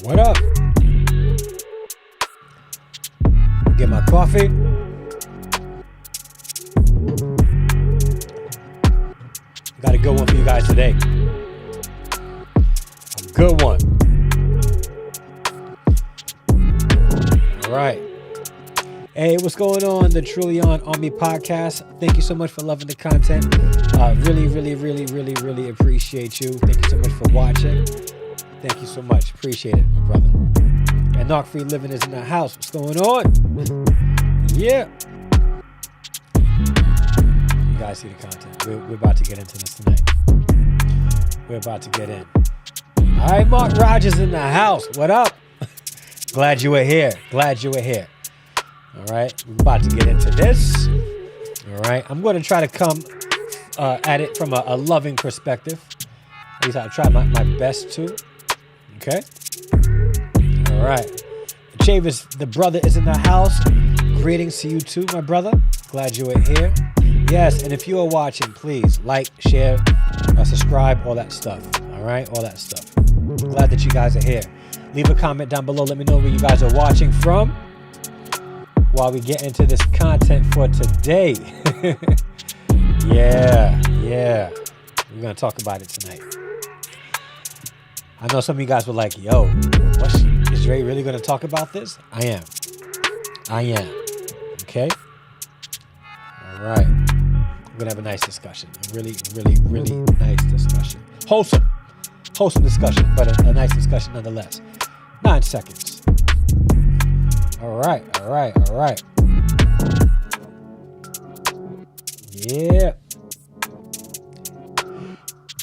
What up? Get my coffee. Got a good one for you guys today. A good one. All right. Hey, what's going on? The Trillion Army Podcast. Thank you so much for loving the content. Really appreciate you. Thank you so much for watching. Thank you so much. Appreciate it, my brother. And Knock Free Living is in the house. What's going on? Yeah. You guys see the content. We're about to get into this tonight. We're about to get in. All right, Mark Rogers in the house. What up? Glad you were here. All right, we're about to get into this. All right, I'm going to try to come at it from a loving perspective. At least I'll try my best to. Okay. All right. Chavis, the brother, is in the house. Greetings to you too, my brother. Glad you were here. Yes, and if you are watching, please like, share, subscribe, all that stuff. All right, all that stuff. Glad that you guys are here. Leave a comment down below. Let me know where you guys are watching from while we get into this content for today. Yeah. We're going to talk about it tonight. I know some of you guys were like, yo, is Dre really going to talk about this? I am. Okay? All right. We're going to have a nice discussion. A really nice discussion. Wholesome discussion, but a nice discussion nonetheless. 9 seconds. All right. Yeah.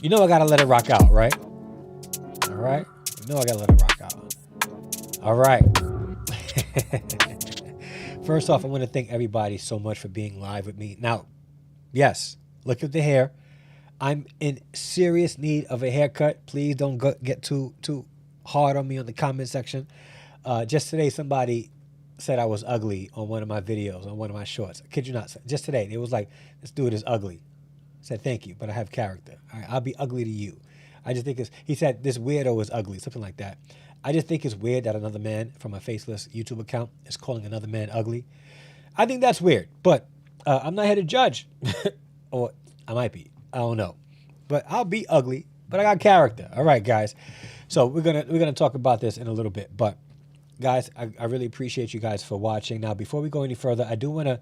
You know I got to let it rock out, right? All right. You know I got to let it rock out. All right. First off, I want to thank everybody so much for being live with me. Now, yes, look at the hair. I'm in serious need of a haircut. Please don't get too hard on me on the comment section. Just today, somebody said I was ugly on one of my videos, on one of my shorts. I kid you not. Just today, it was like, this dude is ugly. I said, thank you, but I have character. All right, I'll be ugly to you. I just think he said, this weirdo is ugly, something like that. I just think it's weird that another man from a faceless YouTube account is calling another man ugly. I think that's weird, but I'm not here to judge. Or I might be. I don't know. But I'll be ugly, but I got character. All right, guys. So we're gonna talk about this in a little bit. But guys, I really appreciate you guys for watching. Now, before we go any further, I do want to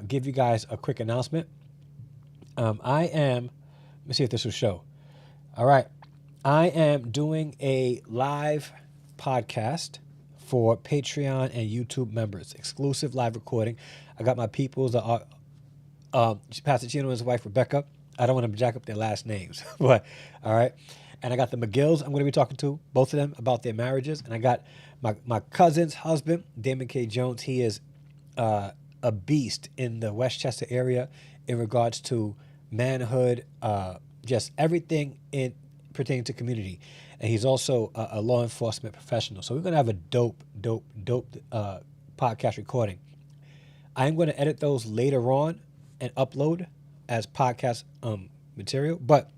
give you guys a quick announcement. Let me see if this will show. All right. I am doing a live podcast for Patreon and YouTube members. Exclusive live recording. I got my peoples, Pastor Chino and his wife, Rebecca. I don't want to jack up their last names, but all right. And I got the McGills I'm going to be talking to, both of them, about their marriages. And I got my cousin's husband, Damon K. Jones. He is a beast in the Westchester area in regards to manhood, just everything pertaining to community. And he's also a law enforcement professional. So we're going to have a dope podcast recording. I'm going to edit those later on and upload as podcast material. But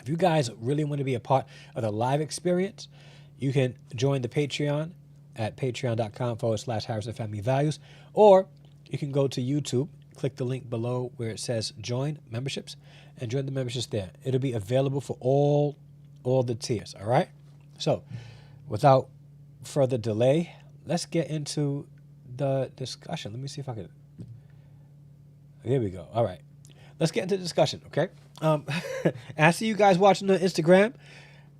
if you guys really want to be a part of the live experience, you can join the Patreon at patreon.com/Harrison Family Values, or you can go to YouTube, click the link below where it says join memberships, and join the memberships there. It'll be available for all the tiers, all right? So without further delay, let's get into the discussion. Let me see if I can. Here we go. All right. Let's get into the discussion, okay? I see you guys watching on Instagram.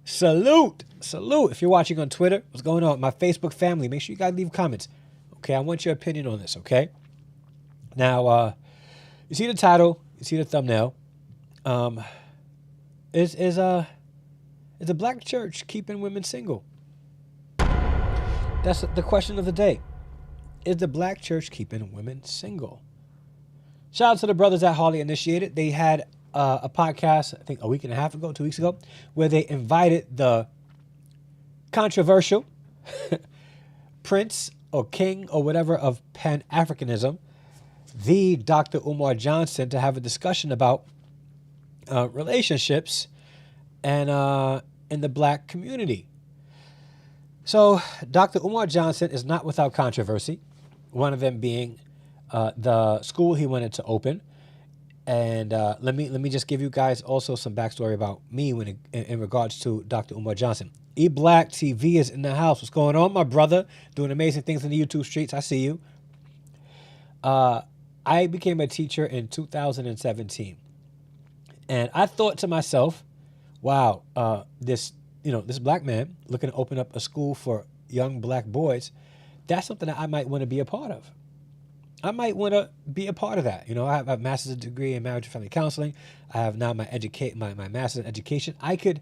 Salute. If you're watching on Twitter, what's going on? My Facebook family, make sure you guys leave comments. Okay, I want your opinion on this, okay? Now, you see the title, you see the thumbnail. Is a black church keeping women single? That's the question of the day. Is the black church keeping women single? Shout out to the brothers at Harley Initiated. They had a podcast, I think 2 weeks ago, where they invited the controversial prince or king or whatever of Pan-Africanism, the Dr. Umar Johnson, to have a discussion about relationships and in the black community. So, Dr. Umar Johnson is not without controversy. One of them being the school he wanted to open. And let me just give you guys also some backstory about me in regards to Dr. Umar Johnson. E Black TV is in the house. What's going on, my brother? Doing amazing things in the YouTube streets. I see you. I became a teacher in 2017, and I thought to myself, "Wow, this black man looking to open up a school for young black boys. That's something that I might want to be a part of. I might want to be a part of that. I have a master's degree in marriage and family counseling. I have now my master's in education. I can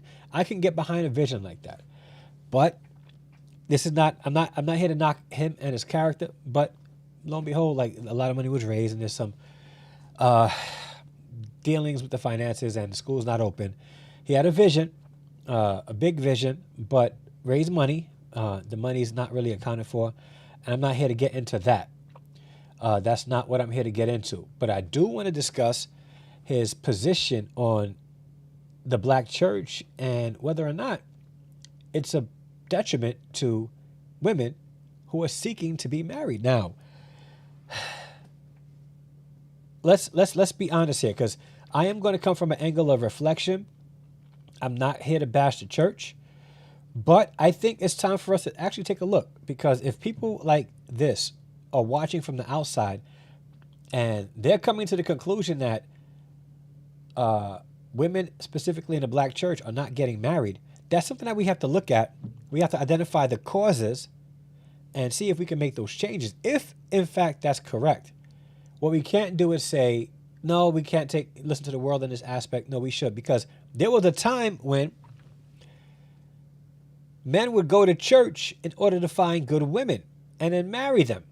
get behind a vision like that. But this is not. I'm not here to knock him and his character. But lo and behold, like a lot of money was raised, and there's some dealings with the finances, and the school's not open. He had a vision, a big vision, but raised money. The money's not really accounted for, and I'm not here to get into that. That's not what I'm here to get into. But I do want to discuss his position on the black church and whether or not it's a detriment to women who are seeking to be married. Now, let's be honest here, because I am going to come from an angle of reflection. I'm not here to bash the church, but I think it's time for us to actually take a look, because if people like this are watching from the outside and they're coming to the conclusion that women, specifically in the black church, are not getting married, that's something that we have to look at. We have to identify the causes and see if we can make those changes. If, in fact, that's correct. What we can't do is say, no, we can't listen to the world in this aspect. No, we should, because there was a time when men would go to church in order to find good women and then marry them.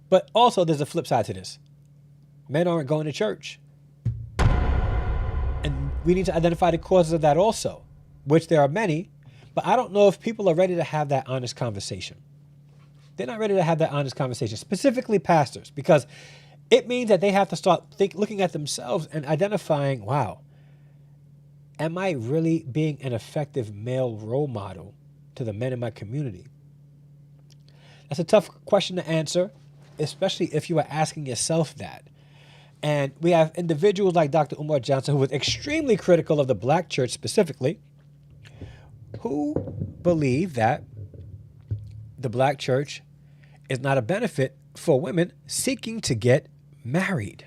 But also, there's a flip side to this. Men aren't going to church. And we need to identify the causes of that also, which there are many. But I don't know if people are ready to have that honest conversation. They're not ready to have that honest conversation, specifically pastors, because it means that they have to start looking at themselves and identifying, wow, am I really being an effective male role model to the men in my community? That's a tough question to answer, especially if you are asking yourself that. And we have individuals like Dr. Umar Johnson, who was extremely critical of the black church specifically, who believe that the black church is not a benefit for women seeking to get married.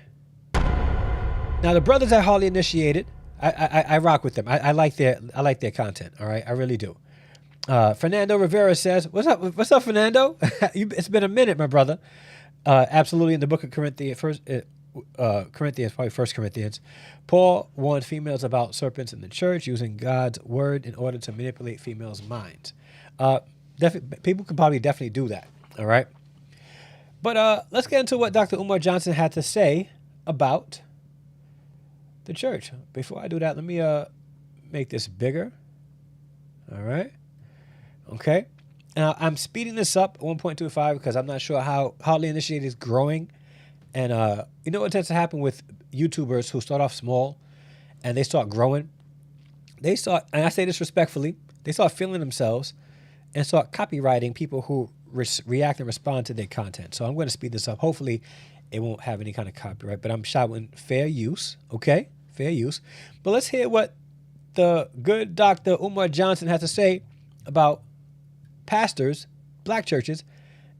Now, the brothers are hardly initiated. I rock with them. I like their content. All right, I really do. Fernando Rivera says, "What's up? What's up, Fernando? It's been a minute, my brother." Absolutely, in the book of Corinthians, probably First Corinthians, Paul warned females about serpents in the church, using God's word in order to manipulate females' minds. People could probably definitely do that. All right, but let's get into what Dr. Umar Johnson had to say about the church. Before I do that, let me make this bigger. All right. Okay. Now, I'm speeding this up 1.25 because I'm not sure how hardly initiated is growing. And you know what tends to happen with YouTubers who start off small and they start growing? They start, and I say this respectfully, they start feeling themselves and start copywriting people who react and respond to their content. So I'm going to speed this up. Hopefully, it won't have any kind of copyright, but I'm shouting fair use, okay? Fair use. But let's hear what the good Dr. Umar Johnson has to say about pastors, black churches,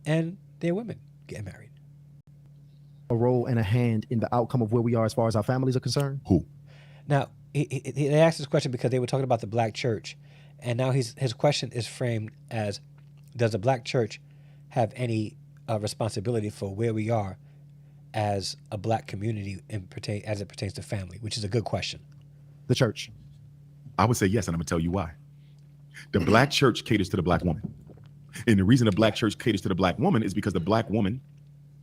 and their women getting married. A role and a hand in the outcome of where we are as far as our families are concerned? Who? Now, he asked this question because they were talking about the black church, and now his question is framed as, does the black church have any responsibility for where we are as a black community as it pertains to family, which is a good question. The church. I would say yes, and I'm going to tell you why. The black church caters to the black woman. And the reason the black church caters to the black woman is because the black woman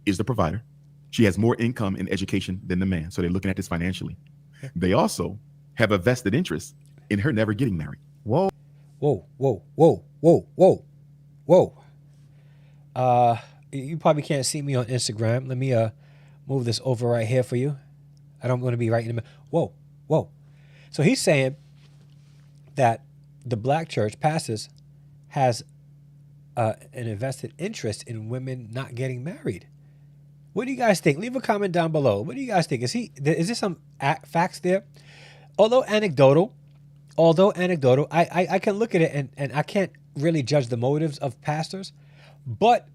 is the provider. She has more income and education than the man. So they're looking at this financially. They also have a vested interest in her never getting married. Whoa. Whoa, whoa, whoa, whoa, whoa, whoa. You probably can't see me on Instagram. Let me move this over right here for you. I don't want to be right in the middle. Whoa, whoa. So he's saying that the black church pastors has an invested interest in women not getting married. What do you guys think? Leave a comment down below. What do you guys think? Is there some facts there? Although anecdotal, I can look at it and I can't really judge the motives of pastors. But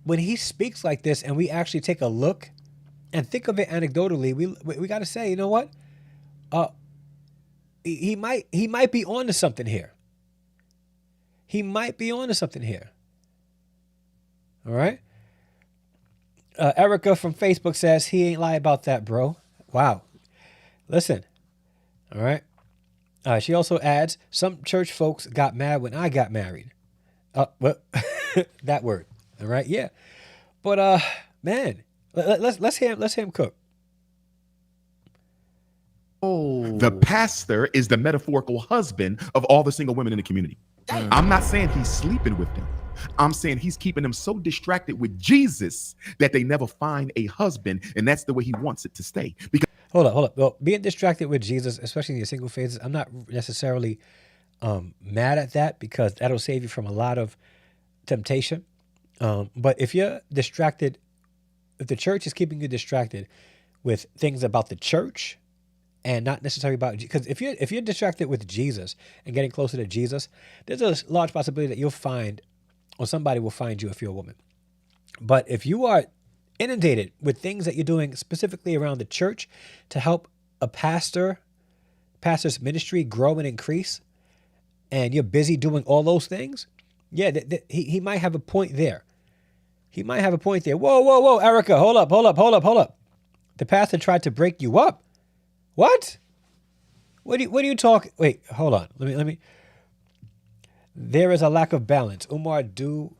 when he speaks like this and we actually take a look and think of it anecdotally, we got to say, you know what? He might be onto something here. He might be onto something here. All right. Erica from Facebook says he ain't lie about that, bro. Wow. Listen. All right. She also adds, some church folks got mad when I got married. Well, that word. All right. Yeah. But man, let's hear him cook. Oh, The pastor is the metaphorical husband of all the single women in the community. I'm not saying he's sleeping with them. I'm saying he's keeping them so distracted with Jesus that they never find a husband, and that's the way he wants it to stay. Because Hold up. Well, being distracted with Jesus, especially in your single phases, I'm not necessarily mad at that because that'll save you from a lot of temptation. But if you're distracted, if the church is keeping you distracted with things about the church and not necessarily about, because if you're distracted with Jesus and getting closer to Jesus, there's a large possibility that you'll find, or somebody will find you if you're a woman. But if you are inundated with things that you're doing specifically around the church to help a pastor's ministry grow and increase, and you're busy doing all those things, yeah, he might have a point there. He might have a point there. Whoa, Erica, hold up. The pastor tried to break you up. What? What are you talking? Wait, hold on. Let me. There is a lack of balance. Umar do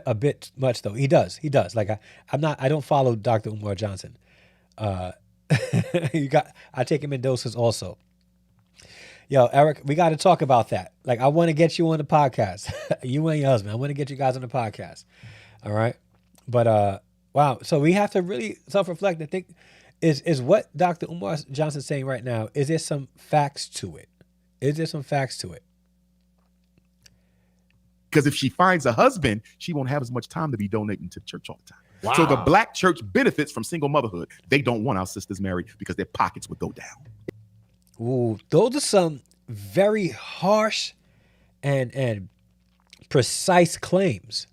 a bit much though. He does. Like I don't follow Dr. Umar Johnson. I take him in doses also. Yo, Eric, we got to talk about that. Like, I want to get you on the podcast. You and your husband. I want to get you guys on the podcast. All right. But wow. So we have to really self-reflect and think, is what Dr. Umar Johnson is saying right now, is there some facts to it? Because if she finds a husband, she won't have as much time to be donating to the church all the time. Wow. So the black church benefits from single motherhood. They don't want our sisters married because their pockets would go down. Ooh, those are some very harsh and precise claims.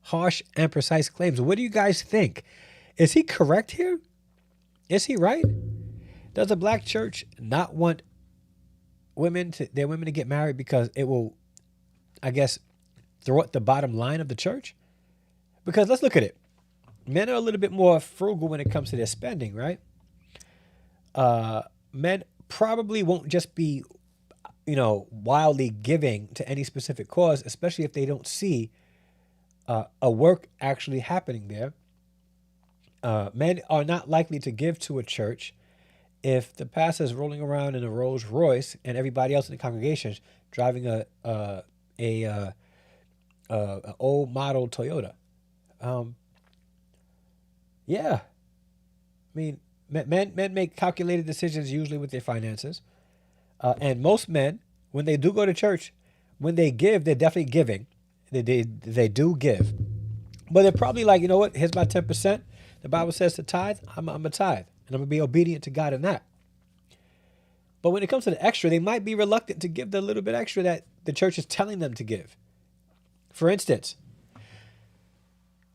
Harsh and precise claims. What do you guys think? Is he correct here? Is he right? Does the black church not want their women to get married because it will, I guess, throw up the bottom line of the church? Because let's look at it. Men are a little bit more frugal when it comes to their spending, right? Men probably won't just be, wildly giving to any specific cause, especially if they don't see a work actually happening there. Men are not likely to give to a church if the pastor is rolling around in a Rolls Royce and everybody else in the congregation is driving a old model Toyota. Yeah. I mean, men make calculated decisions usually with their finances. And most men, when they do go to church, when they give, they're definitely giving. They do give. But they're probably like, you know what? Here's my 10%. The Bible says to tithe. I'm a tithe. And I'm going to be obedient to God in that. But when it comes to the extra, they might be reluctant to give the little bit extra that the church is telling them to give. For instance,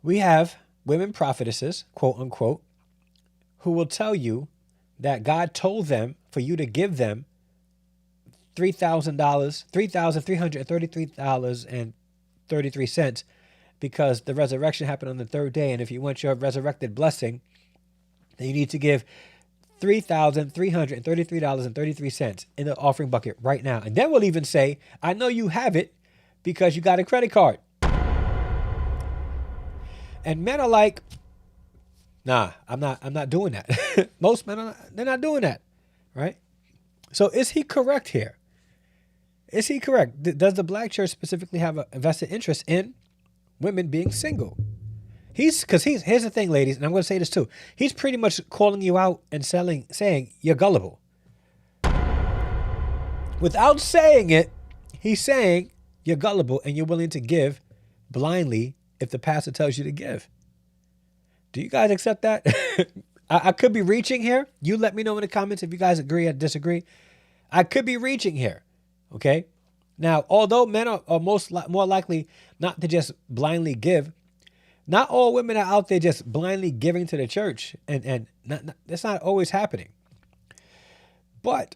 we have women prophetesses, quote unquote, who will tell you that God told them for you to give them $3,000, $3,333.33 because the resurrection happened on the third day. And if you want your resurrected blessing, then you need to give $3,333.33 in the offering bucket right now. And then we'll even say, I know you have it because you got a credit card. And men are like, nah, I'm not doing that. Most men they're not doing that, right? So is he correct here? Is he correct? Does the black church specifically have a vested interest in women being single? Here's the thing, ladies, and I'm going to say this too. He's pretty much calling you out and saying you're gullible. Without saying it, he's saying you're gullible and you're willing to give blindly if the pastor tells you to give. Do you guys accept that? I could be reaching here. You let me know in the comments if you guys agree or disagree. I could be reaching here. Okay. Now, although men are more likely not to just blindly give, not all women are out there just blindly giving to the church, and that's not always happening. But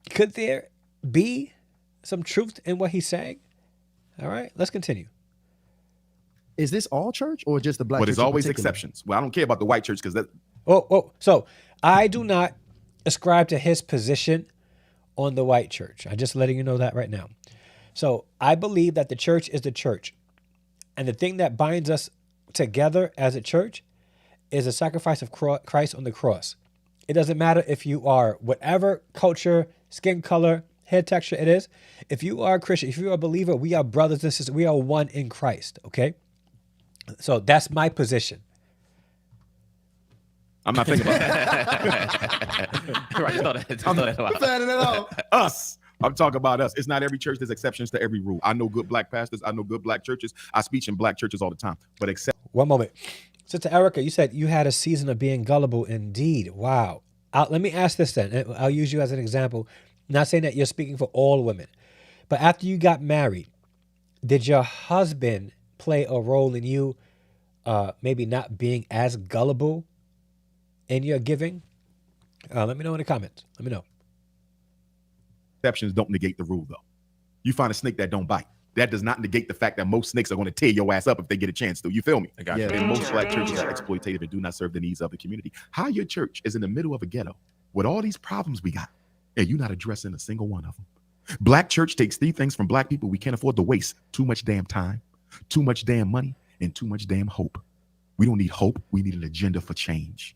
could there be some truth in what he's saying? All right, let's continue. Is this all church or just the black But church? there's always in particular? exceptions. Well, I don't care about the white church because that. So I do not ascribe to his position on the white church. I'm just letting you know that right now. So I believe that the church is the church. And the thing that binds us together as a church is the sacrifice of Christ on the cross. It doesn't matter if you are whatever culture, skin color, hair texture it is. If you are a Christian, if you are a believer, we are brothers and sisters. We are one in Christ, okay? So that's my position. I'm not thinking about that. Right, Us. I'm talking about us. It's not every church. There's exceptions to every rule. I know good black pastors. I know good black churches. I speak in black churches all the time. But except One moment. Sister Erica, you said you had a season of being gullible indeed. Wow. Let me ask this then. I'll use you as an example. Not saying that you're speaking for all women. But after you got married, did your husband play a role in you maybe not being as gullible in your giving? Let me know in the comments. Let me know. exceptions don't negate the rule, though. You find a snake that don't bite. That does not negate the fact that most snakes are going to tear your ass up if they get a chance to. You feel me? I got you. And most black churches are exploitative and do not serve the needs of the community. How your church is in the middle of a ghetto with all these problems we got, and you're not addressing a single one of them. Black church takes three things from black people we can't afford to waste: too much damn time, too much damn money, and too much damn hope. We don't need hope. We need an agenda for change.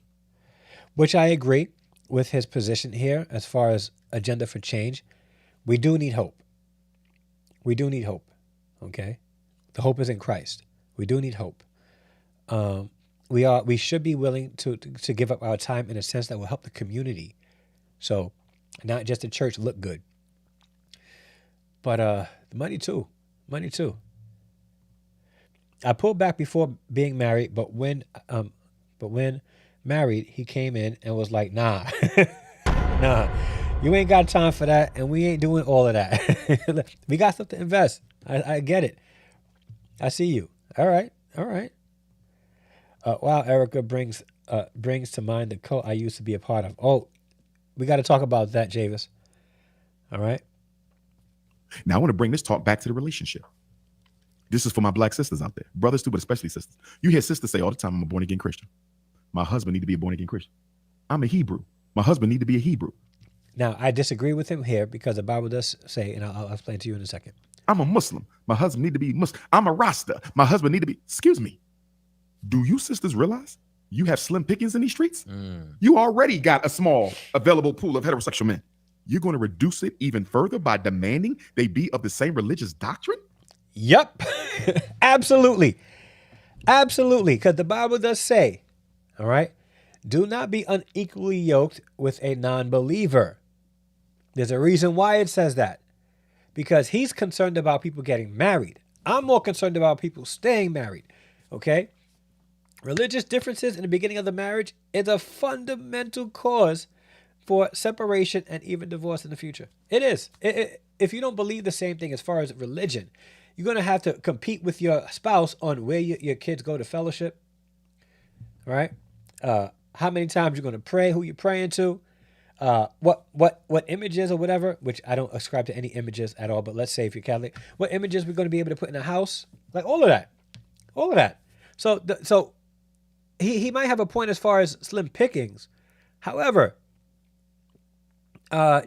Which I agree with his position here as far as agenda for change. We do need hope. We do need hope. Okay? The hope is in Christ. We do need hope. We should be willing to give up our time in a sense that will help the community. So not just the church look good. But the money too. Money too. I pulled back before being married, but when married, he came in and was like, nah, nah, you ain't got time for that, and we ain't doing all of that. We got stuff to invest. I get it. I see you. All right. All right. Wow, Erica brings to mind the cult I used to be a part of. Oh, we got to talk about that, Javis. All right. Now I want to bring this talk back to the relationship. This is for my black sisters out there, brothers too, but especially sisters. You hear sisters say all the time, I'm a born again Christian. My husband need to be a born again Christian. I'm a Hebrew. My husband need to be a Hebrew. Now, I disagree with him here because the Bible does say, and I'll explain to you in a second. I'm a Muslim. My husband need to be Muslim. I'm a Rasta. My husband need to be, excuse me. Do you sisters realize you have slim pickings in these streets? You already got a small available pool of heterosexual men. You're going to reduce it even further by demanding they be of the same religious doctrine? Yep. Absolutely. Absolutely. Because the Bible does say, all right, do not be unequally yoked with a non-believer. There's a reason why it says that. Because he's concerned about people getting married. I'm more concerned about people staying married. Okay? Religious differences in the beginning of the marriage is a fundamental cause for separation and even divorce in the future. It is. If you don't believe the same thing as far as religion, you're going to have to compete with your spouse on where your kids go to fellowship. All right? How many times you're going to pray, who you're praying to, what images or whatever, which I don't ascribe to any images at all, but let's say if you're Catholic, what images we're going to be able to put in a house, like all of that. So he might have a point as far as slim pickings. However,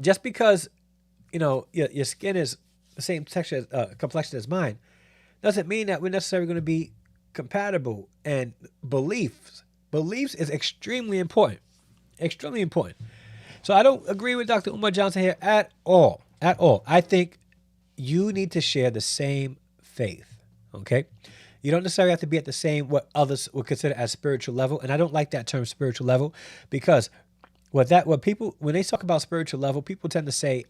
just because, your skin is the same texture, complexion as mine, doesn't mean that we're necessarily going to be compatible. And beliefs is extremely important. Extremely important. So I don't agree with Dr. Umar Johnson here at all. At all. I think you need to share the same faith. Okay? You don't necessarily have to be at the same, what others would consider as spiritual level. And I don't like that term spiritual level, because when they talk about spiritual level, people tend to say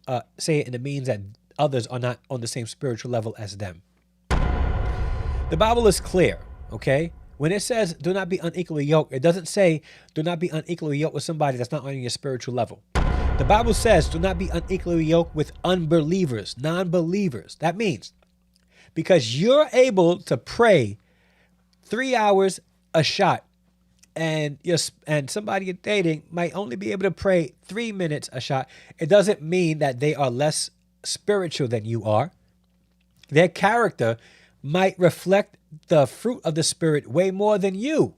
it in the means that others are not on the same spiritual level as them. The Bible is clear, okay? When it says do not be unequally yoked, it doesn't say do not be unequally yoked with somebody that's not on your spiritual level. The Bible says do not be unequally yoked with unbelievers, non-believers. That means because you're able to pray 3 hours a shot, and somebody you're dating might only be able to pray 3 minutes a shot, it doesn't mean that they are less spiritual than you are. Their character might reflect the fruit of the Spirit way more than you.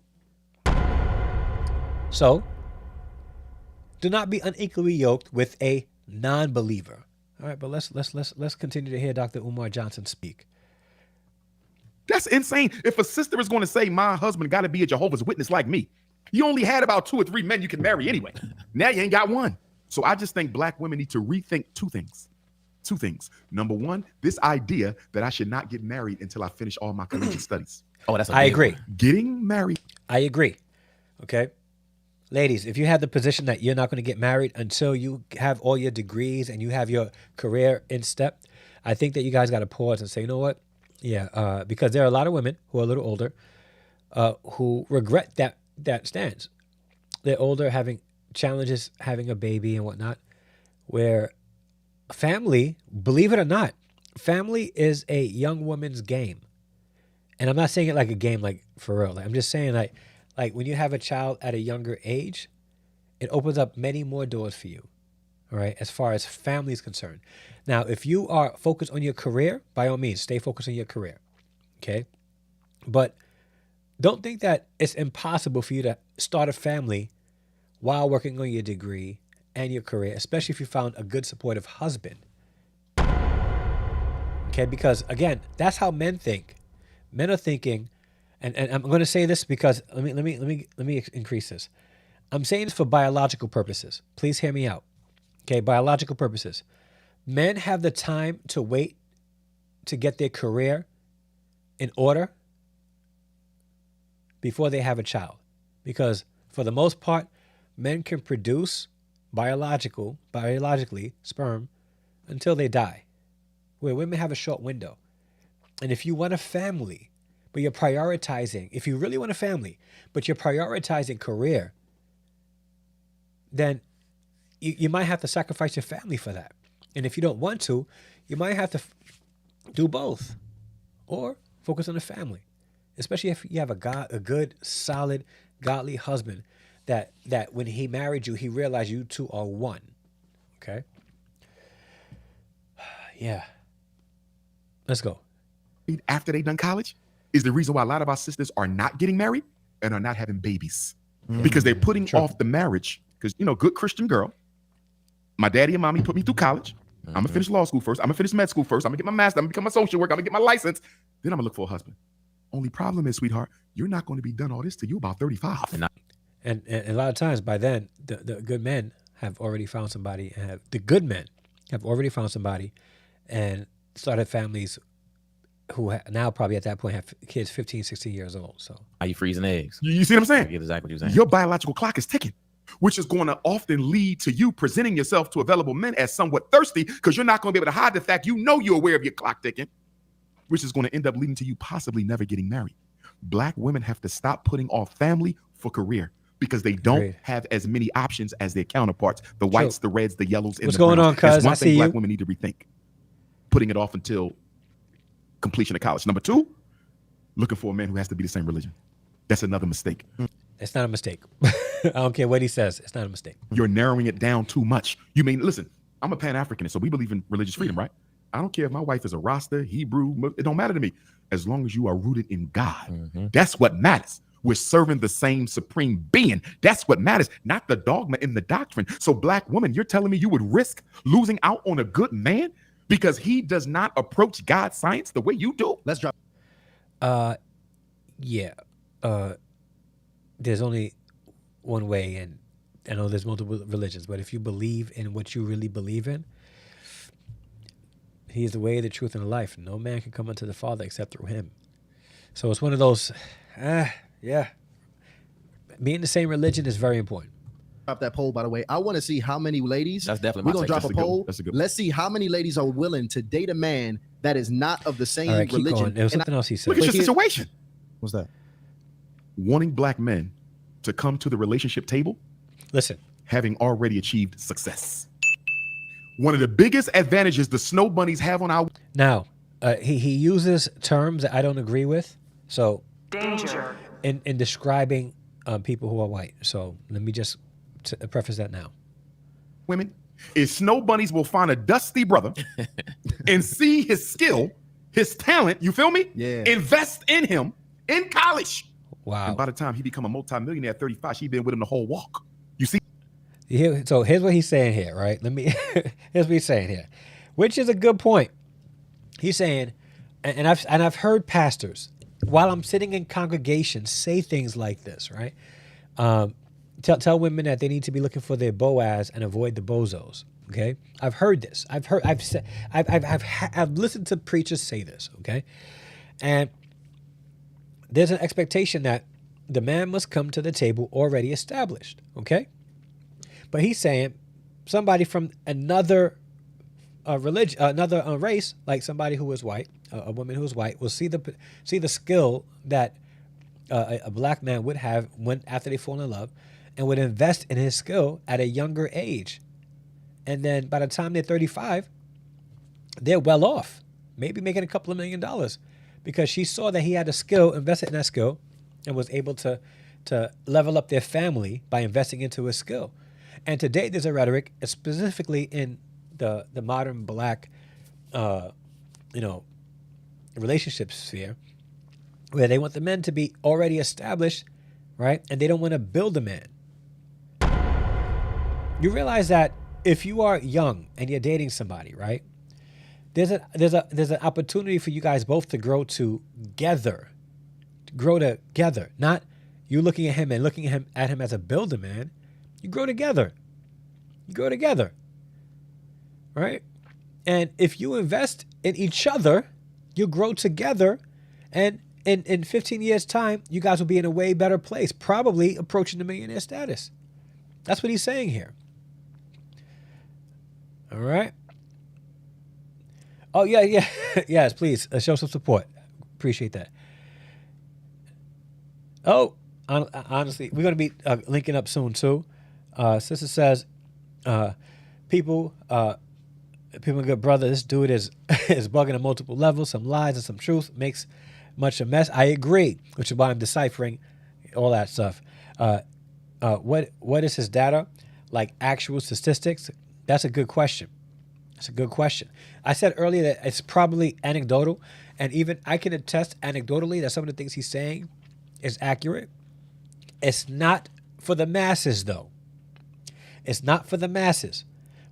So, do not be unequally yoked with a non-believer. All right, but let's continue to hear Dr. Umar Johnson speak. That's insane. If a sister is going to say, my husband got to be a Jehovah's Witness like me, you only had about 2 or 3 men you can marry anyway. Now you ain't got one. So I just think black women need to rethink 2 things. 2 things. Number 1, this idea that I should not get married until I finish all my collegiate studies. Oh, that's. I agree. Getting married. I agree. Okay. Ladies, if you have the position that you're not going to get married until you have all your degrees and you have your career in step, I think that you guys got to pause and say, you know what? Yeah, because there are a lot of women who are a little older who regret that stance. They're older, having challenges, having a baby and whatnot, where family, believe it or not, family is a young woman's game. And I'm not saying it like a game, like for real. Like, I'm just saying like when you have a child at a younger age, it opens up many more doors for you, all right, as far as family is concerned. Now, if you are focused on your career, by all means, stay focused on your career, okay? But don't think that it's impossible for you to start a family while working on your degree and your career, especially if you found a good, supportive husband, okay? Because, again, that's how men think. Men are thinking, and I'm going to say this because let me increase this. I'm saying this for biological purposes. Please hear me out, okay? Biological purposes. Men have the time to wait to get their career in order before they have a child. Because for the most part, men can produce biologically sperm until they die, where women have a short window. And if you want a family, but you're prioritizing, if you really want a family, but you're prioritizing career, then you might have to sacrifice your family for that. And if you don't want to, you might have to do both or focus on the family, especially if you have a good, solid, godly husband that when he married you, he realized you two are one. Okay? Yeah. Let's go. After they done college is the reason why a lot of our sisters are not getting married and are not having babies because they're putting off the marriage. Because, good Christian girl, my daddy and mommy put me through college. I'm going to finish law school first. I'm going to finish med school first. I'm going to get my master. I'm going to become a social worker. I'm going to get my license. Then I'm going to look for a husband. Only problem is, sweetheart, you're not going to be done all this till you're about 35. And a lot of times by then, the good men have already found somebody, and the good men have already found somebody and started families who now probably at that point have kids 15, 16 years old. So Are you freezing eggs? You see what I'm saying? I get exactly what you're saying. Your biological clock is ticking, which is going to often lead to you presenting yourself to available men as somewhat thirsty because you're not going to be able to hide the fact you're aware of your clock ticking, which is going to end up leading to you possibly never getting married. Black women have to stop putting off family for career because they don't have as many options as their counterparts, the whites, the reds, the yellows, and What's the going browns. on, cuz? That's one I thing see black you. women need to rethink, putting it off until completion of college. Number 2, looking for a man who has to be the same religion. That's another mistake. It's not a mistake. I don't care what he says. It's not a mistake. You're narrowing it down too much. Listen, I'm a Pan-Africanist, so we believe in religious freedom, right? I don't care if my wife is a Rasta, Hebrew, it don't matter to me. As long as you are rooted in God, that's what matters. We're serving the same supreme being. That's what matters, not the dogma in the doctrine. So black woman, you're telling me you would risk losing out on a good man because he does not approach God's science the way you do? Let's drop. Yeah. There's only one way, and I know there's multiple religions, but if you believe in what you really believe in, he is the way, the truth, and the life. No man can come unto the Father except through him. So it's one of those, yeah. Being the same religion is very important. drop that poll, by the way. I want to see how many ladies. That's definitely we're my gonna take. drop a That's a good poll. one. That's a good one. Let's see how many ladies are willing to date a man that is not of the same All right, keep religion. going. There was And something else he said. Look at your But here- situation. what's that? Wanting black men to come to the relationship table Listen, having already achieved success. One of the biggest advantages the snow bunnies have on our now he uses terms that I don't agree with. So Danger. in describing people who are white. So let me just preface that now. women is snow bunnies will find a dusty brother and see his skill, his talent, you feel me? Yeah. Invest in him in college. Wow. And by the time he become a multimillionaire at 35, she been with him the whole walk. You see? So here's what he's saying here, right? Here's what he's saying here, which is a good point. He's saying, and I've heard pastors while I'm sitting in congregations say things like this, right? Tell women that they need to be looking for their Boaz and avoid the bozos. Okay, I've heard this. I've listened to preachers say this. Okay, and there's an expectation that the man must come to the table already established. Okay, but he's saying somebody from another religion, another race, like somebody who is white, a woman who is white, will see the skill that a black man would have when after they fall in love, and would invest in his skill at a younger age. And then by the time they're 35, they're well off, maybe making a couple of $1 million because she saw that he had a skill, invested in that skill, and was able to level up their family by investing into his skill. And today there's a rhetoric, specifically in the modern black, relationship sphere, where they want the men to be already established, right? And they don't want to build a man. You realize that if you are young and you're dating somebody, right? There's an opportunity for you guys both to grow together. Not you looking at him and looking at him as a builder man. You grow together. Right? And if you invest in each other, you grow together, and in 15 years' time, you guys will be in a way better place, probably approaching the millionaire status. That's what he's saying here. All right. Oh, yeah. Yes, please show some support. Appreciate that. Oh, honestly, we're going to be linking up soon, too. Sister says, people, good brother, this dude is bugging on multiple levels, some lies and some truth, makes much a mess. I agree, which is why I'm deciphering all that stuff. What is his data? Like actual statistics? That's a good question. I said earlier that it's probably anecdotal, and even I can attest anecdotally that some of the things he's saying is accurate. It's not for the masses, though. It's not for the masses.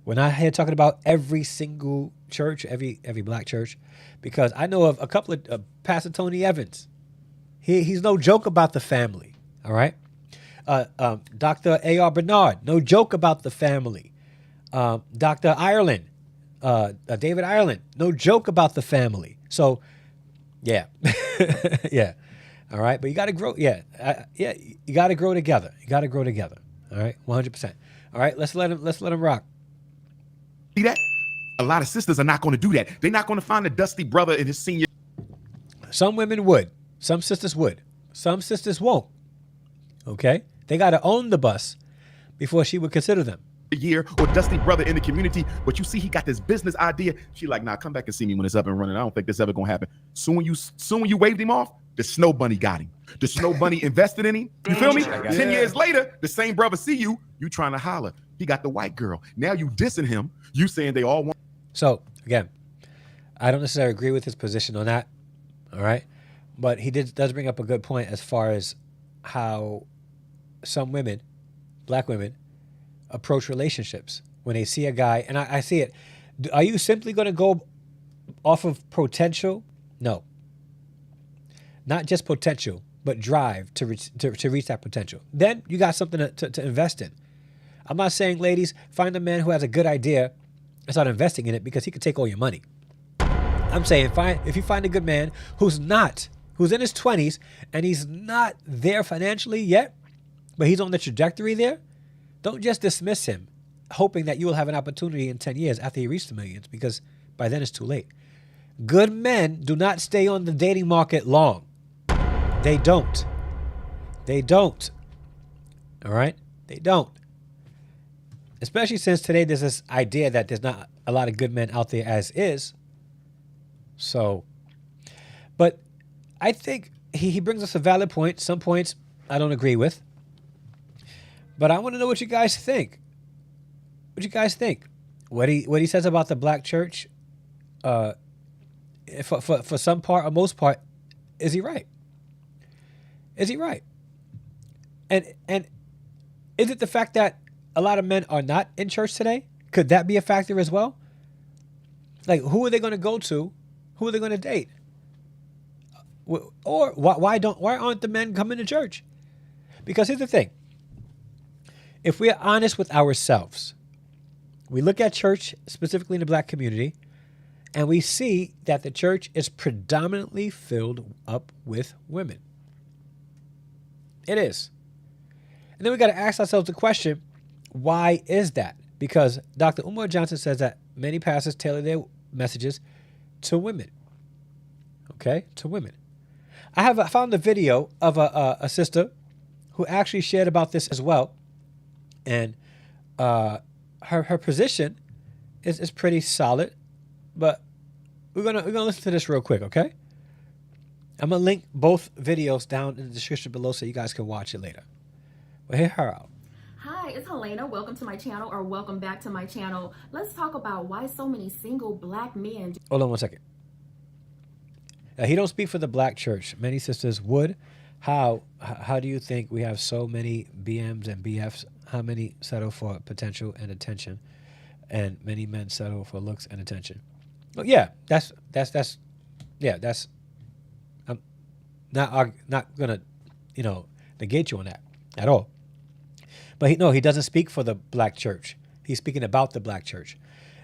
We're not here talking about every single church, every black church, because I know of a couple of Pastor Tony Evans. He's no joke about the family. All right. Dr. A.R. Bernard, no joke about the family. Dr. Ireland, David Ireland, no joke about the family. So, yeah, yeah. All right, but you got to grow. Yeah, you got to grow together. All right, 100%. All right, let's let him rock. See that? A lot of sisters are not going to do that. They're not going to find a dusty brother in his senior Some women would. Some sisters would. Some sisters won't. Okay, they got to own the bus before she would consider them. year or dusty brother in the community, but you see he got this business idea. She like, nah, come back and see me when it's up and running. I don't think this ever gonna happen. Soon when you waved him off, the snow bunny got him. The snow bunny invested in him. You feel me? 10 years later, the same brother see you trying to holler. He got the white girl. Now you dissing him. You saying they all want. So again, I don't necessarily agree with his position on that. All right, but he does bring up a good point as far as how some women, black women, approach relationships when they see a guy, and I see it. Are you simply going to go off of potential? No. Not just potential, but drive to reach that potential. Then you got something to invest in. I'm not saying, ladies, find a man who has a good idea and start investing in it because he could take all your money. I'm saying if you find a good man who's in his 20s and he's not there financially yet, but he's on the trajectory there, don't just dismiss him, hoping that you will have an opportunity in 10 years after you reach the millions, because by then it's too late. Good men do not stay on the dating market long. They don't. They don't. All right? They don't. Especially since today there's this idea that there's not a lot of good men out there as is. So, but I think he brings us a valid point. Some points I don't agree with. But I want to know what you guys think. What you guys think? What he says about the black church, for some part or most part, is he right? Is he right? And is it the fact that a lot of men are not in church today? Could that be a factor as well? Like, who are they going to go to? Who are they going to date? Or why aren't the men coming to church? Because here's the thing. If we are honest with ourselves, we look at church, specifically in the black community, and we see that the church is predominantly filled up with women. It is. And then we got to ask ourselves the question, why is that? Because Dr. Umar Johnson says that many pastors tailor their messages to women. Okay? To women. I found a video of a sister who actually shared about this as well. And her position is pretty solid. But we're gonna listen to this real quick, okay? I'm gonna link both videos down in the description below so you guys can watch it later. But hear her out. Hi, it's Helena. Welcome to my channel, or welcome back to my channel. Let's talk about why so many single black men. Hold on one second. He don't speak for the black church. Many sisters would. How do you think we have so many BMs and BFs? How many settle for potential and attention, and many men settle for looks and attention? Well, yeah, that's. I'm not gonna, negate you on that at all. But he doesn't speak for the black church. He's speaking about the black church,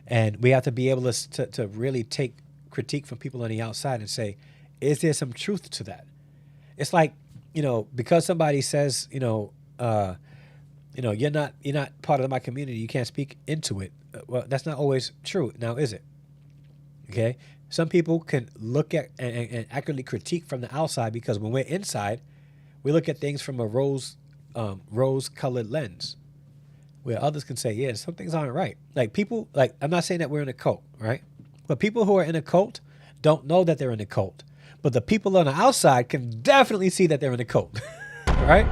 and we have to be able to really take critique from people on the outside and say, is there some truth to that? It's like, because somebody says, you're not part of my community, you can't speak into it. Well, that's not always true. Now, is it? Okay. Some people can look at and accurately critique from the outside, because when we're inside, we look at things from a rose-colored lens, where others can say, yeah, some things aren't right. Like people, I'm not saying that we're in a cult, right? But people who are in a cult don't know that they're in a cult. But the people on the outside can definitely see that they're in a cult, right?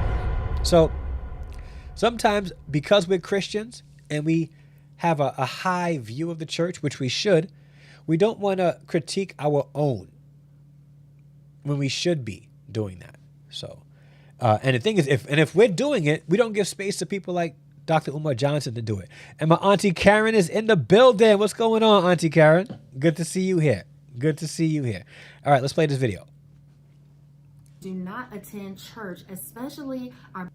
So sometimes, because we're Christians and we have a high view of the church, which we should, we don't want to critique our own when we should be doing that. So, and the thing is, if we're doing it, we don't give space to people like Dr. Umar Johnson to do it. And my Auntie Karen is in the building. What's going on, Auntie Karen? Good to see you here. Good to see you here. All right, let's play this video. Do not attend church, especially our.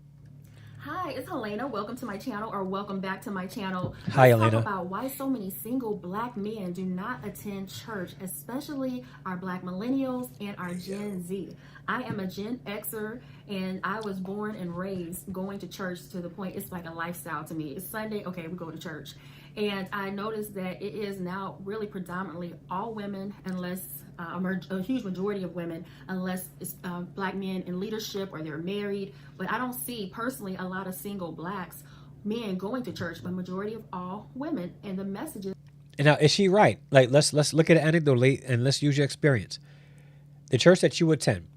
Hi, it's Helena. Welcome to my channel, or welcome back to my channel. Hi, Let's Helena. talk about why so many single black men do not attend church, especially our black millennials and our Gen Z. I am a Gen Xer, and I was born and raised going to church to the point it's like a lifestyle to me. It's Sunday, okay, we go to church. And I noticed that it is now really predominantly all women, unless a huge majority of women, unless it's black men in leadership or they're married. But I don't see personally a lot of single blacks men going to church, but majority of all women. And the messages. And now, is she right? Like, let's look at it anecdotally and let's use your experience. The church that you attend,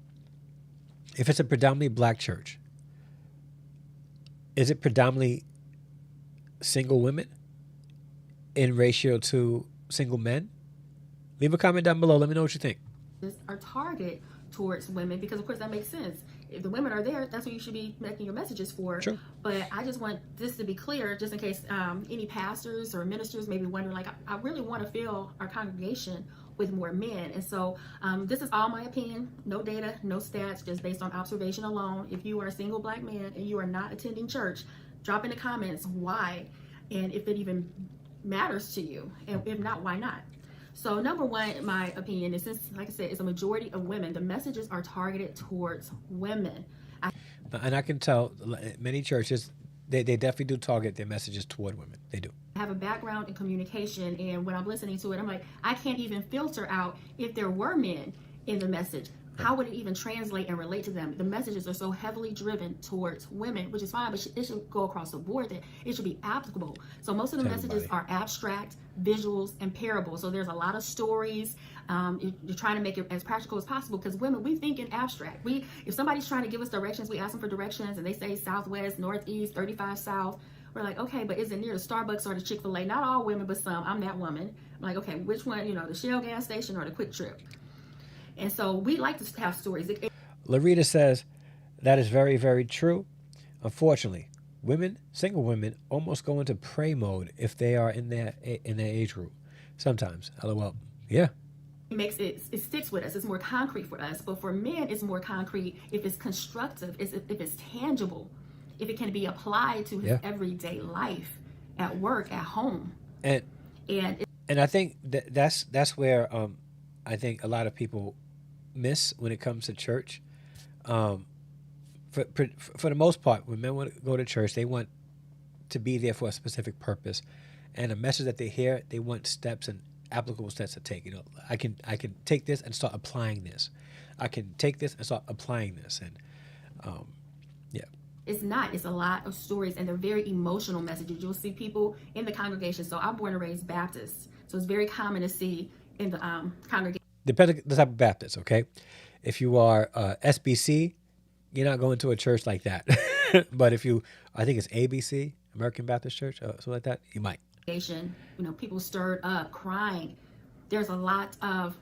if it's a predominantly black church, is it predominantly single women in ratio to single men? Leave a comment down below. Let me know what you think. Are targeted towards women, because of course that makes sense. If the women are there, that's what you should be making your messages for. Sure. But I just want this to be clear, just in case any pastors or ministers may be wondering, like, I really want to fill our congregation with more men. And so this is all my opinion, no data, no stats, just based on observation alone. If you are a single black man and you are not attending church, drop in the comments why, and if it even matters to you, and if not, why not? So number one, in my opinion, is since, like I said, it's a majority of women, the messages are targeted towards women. And I can tell many churches, they don't have a They definitely do target their messages toward women. They do. I have a background in communication, and when I'm listening to it, I'm like, I can't even filter out if there were men in the message. How would it even translate and relate to them? The messages are so heavily driven towards women, which is fine, but it should go across the board, that it should be applicable. So most of the messages are abstract, visuals, and parables. So there's a lot of stories. You're trying to make it as practical as possible, because women, we think in abstract. If somebody's trying to give us directions, we ask them for directions, and they say southwest, northeast, 35 south. We're like, okay, but is it near the Starbucks or the Chick-fil-A? Not all women, but some. I'm that woman. I'm like, okay, which one, the Shell gas station or the Quick Trip? And so we like to have stories. Larita says, that is very, very true. Unfortunately, single women, almost go into pray mode if they are in their age group. Sometimes. LOL. Yeah. It sticks with us. It's more concrete for us. But for men, it's more concrete if it's constructive, if it's tangible, if it can be applied to his everyday life, at work, at home. And I think that's where I think a lot of people miss when it comes to church. For the most part, when men want to go to church, they want to be there for a specific purpose, and a message that they hear, they want steps and applicable steps to take. I can take this and start applying this. I can take this and start applying this, and It's not. It's a lot of stories, and they're very emotional messages. You'll see people in the congregation. So I'm born and raised Baptist, so it's very common to see in the congregation. Depending on the type of Baptist, okay? If you are SBC, you're not going to a church like that. But if I think it's ABC, American Baptist Church, something like that, you might. People stirred up, crying. There's a lot of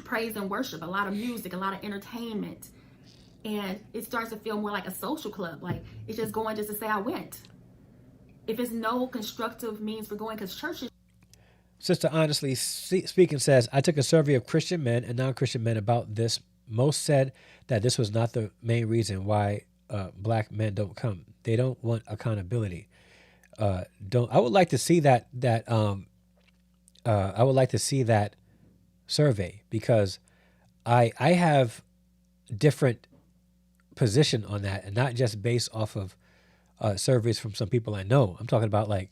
praise and worship, a lot of music, a lot of entertainment. And it starts to feel more like a social club. Like, it's just going just to say I went. If it's no constructive means for going, because churches. Sister Honestly Speaking says, I took a survey of Christian men and non-Christian men about this. Most said that this was not the main reason why black men don't come. They don't want accountability. I would like to see that I would like to see that survey, because I have different position on that, and not just based off of surveys from some people I know. I'm talking about like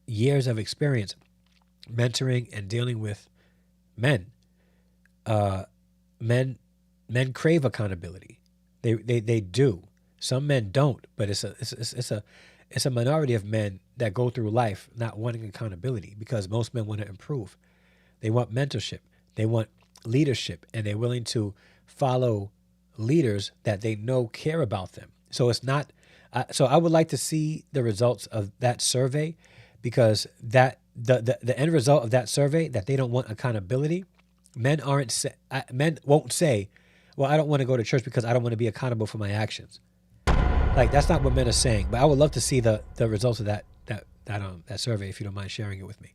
years of experience mentoring and dealing with men. Men crave accountability. They do. Some men don't, but it's a minority of men that go through life not wanting accountability, because most men want to improve. They want mentorship. They want leadership, and they're willing to follow leaders that they know care about them. So it's not. So I would like to see the results of that survey, because that the end result of that survey, that they don't want accountability. Men won't say, well, I don't want to go to church because I don't want to be accountable for my actions. Like, that's not what men are saying. But I would love to see the results of that survey, if you don't mind sharing it with me.